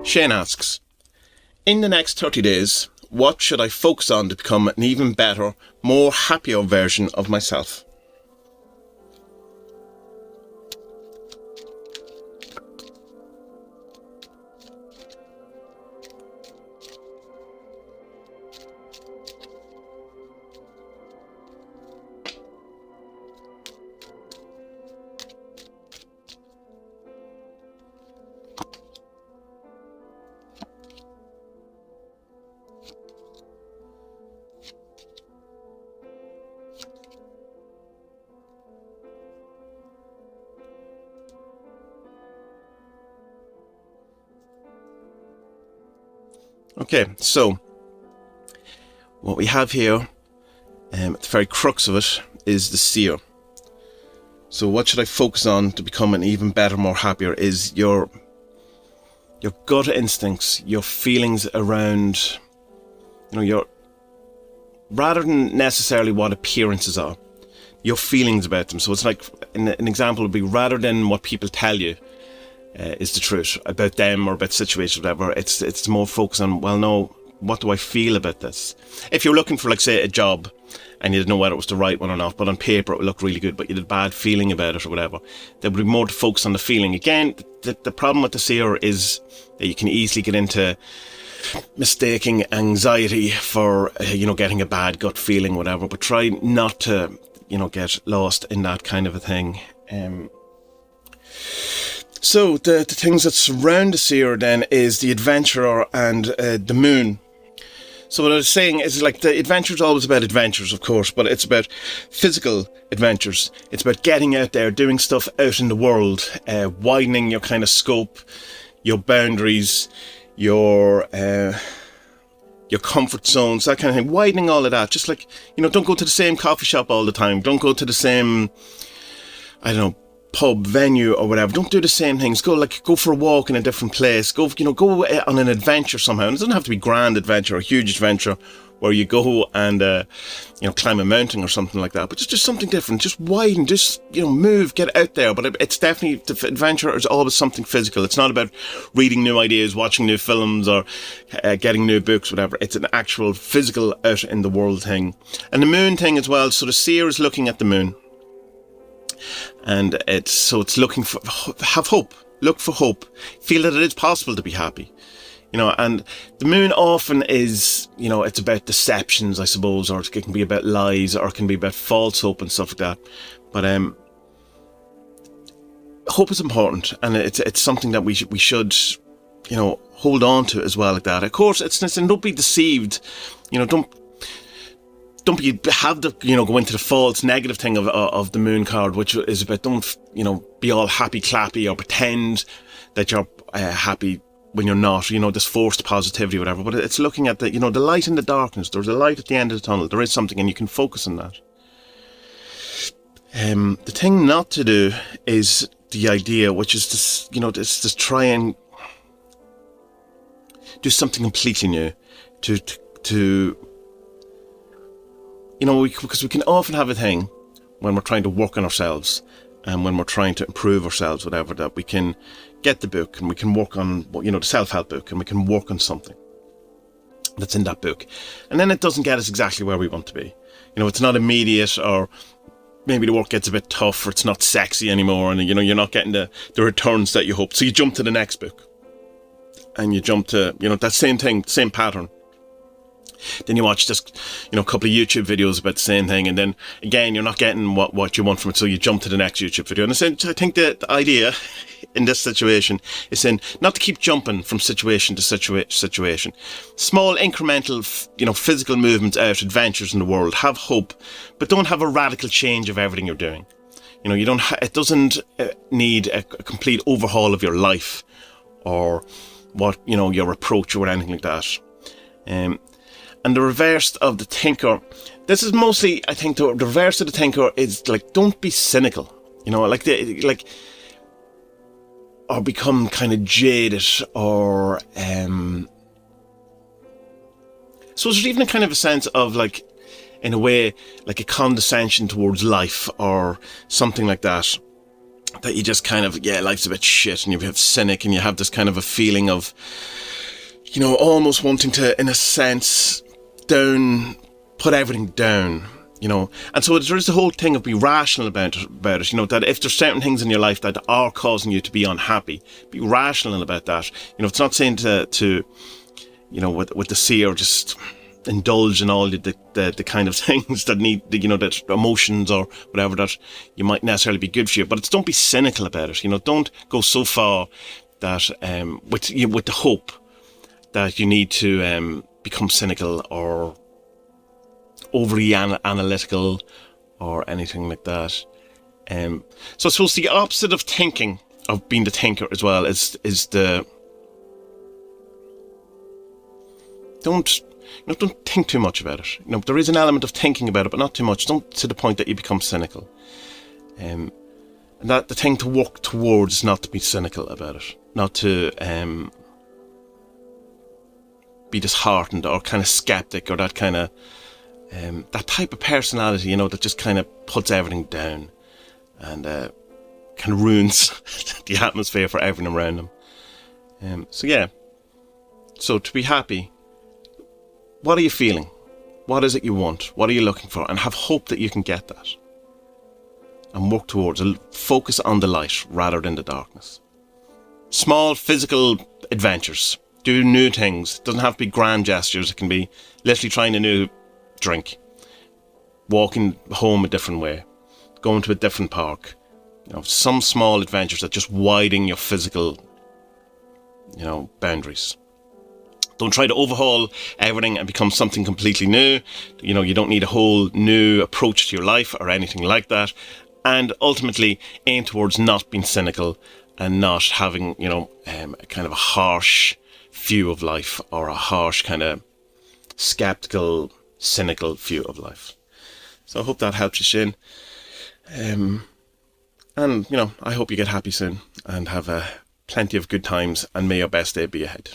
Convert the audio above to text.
Shane asks, in the next 30 days, what should I focus on to become an even better, more happier version of myself? Okay, so what we have here, at the very crux of it, is the seer. So what should I focus on to become an even better, more happier, is your gut instincts, your feelings around, your, rather than necessarily what appearances are, your feelings about them. So it's like, an example would be, rather than what people tell you, is the truth about them or about situations, whatever. It's more focused on, well, no, what do I feel about this? If you're looking for, like, say, a job and you didn't know whether it was the right one or not, but on paper it would look really good, but you had a bad feeling about it or whatever, there would be more to focus on the feeling. Again, the problem with the seer is that you can easily get into mistaking anxiety for, getting a bad gut feeling, whatever, but try not to, get lost in that kind of a thing. So the things that surround the seer then is the adventurer and the moon. So what I was saying is, like, the adventure is always about adventures, of course, but it's about physical adventures. It's about getting out there, doing stuff out in the world, widening your kind of scope, your boundaries, your comfort zones, that kind of thing, widening all of that. Just like, don't go to the same coffee shop all the time. Don't go to the same, pub, venue or whatever. Don't do the same things. Go for a walk in a different place. Go on an adventure somehow. And it doesn't have to be grand adventure or huge adventure where you go and, climb a mountain or something like that. But just something different. Just widen, move, get out there. But it's definitely, the adventure is always something physical. It's not about reading new ideas, watching new films or getting new books, whatever. It's an actual physical out in the world thing. And the moon thing as well. So the seer is looking at the moon. And it's looking for, have hope, look for hope, feel that it is possible to be happy, and the moon often is, it's about deceptions, I suppose, or it can be about lies, or it can be about false hope and stuff like that. But hope is important, and it's something that we should, hold on to as well, like that. Of course, and don't be deceived, don't go into the false negative thing of the moon card, which is about, don't, be all happy clappy or pretend that you're happy when you're not, this forced positivity or whatever. But it's looking at the light in the darkness. There's a light at the end of the tunnel. There is something, and you can focus on that. The thing not to do is the idea, which is to try and do something completely new, to because we can often have a thing when we're trying to work on ourselves and when we're trying to improve ourselves, whatever, that we can get the book and we can work on, the self-help book, and we can work on something that's in that book. And then it doesn't get us exactly where we want to be. It's not immediate, or maybe the work gets a bit tough, or it's not sexy anymore, and, you're not getting the returns that you hope. So you jump to the next book and you jump to, that same thing, same pattern. Then you watch just, a couple of YouTube videos about the same thing, and then again, you're not getting what you want from it, so you jump to the next YouTube video. And I think the idea in this situation is not to keep jumping from situation to situation. Small incremental, physical movements out, adventures in the world. Have hope, but don't have a radical change of everything you're doing. It doesn't need a complete overhaul of your life or what, your approach or anything like that. And the reverse of the thinker, this is mostly, I think, the reverse of the thinker is, like, don't be cynical, or become kind of jaded, or, so there's even a kind of a sense of, like, in a way, like a condescension towards life or something like that. that you just kind of, life's a bit shit, and you have cynic, and you have this kind of a feeling of, almost wanting to, in a sense, put everything down. And so there's the whole thing of be rational about it, that if there's certain things in your life that are causing you to be unhappy, be rational about that. It's not saying to with the seer, just indulge in all the kind of things that need, that emotions or whatever that you might necessarily be good for you, but it's don't be cynical about it. Don't go so far that with the hope that you need to become cynical or overly analytical or anything like that. So I suppose the opposite of thinking, of being the thinker as well, is the don't think too much about it. There is an element of thinking about it, but not too much. Don't to the point that you become cynical. And that the thing to work towards is not to be cynical about it, not to be disheartened or kind of skeptic, or that kind of that type of personality, that just kind of puts everything down and kind of ruins the atmosphere for everyone around them. So to be happy, what are you feeling? What is it you want? What are you looking for? And have hope that you can get that. And work towards it. Focus on the light rather than the darkness. Small physical adventures. Do new things. It doesn't have to be grand gestures. It can be literally trying a new drink, walking home a different way, going to a different park. Some small adventures that just widen your physical, boundaries. Don't try to overhaul everything and become something completely new. You don't need a whole new approach to your life or anything like that. And ultimately aim towards not being cynical and not having, a kind of a harsh view of life, or a harsh kind of skeptical, cynical view of life. So I hope that helps you, Shane. And I hope you get happy soon and have plenty of good times, and may your best day be ahead.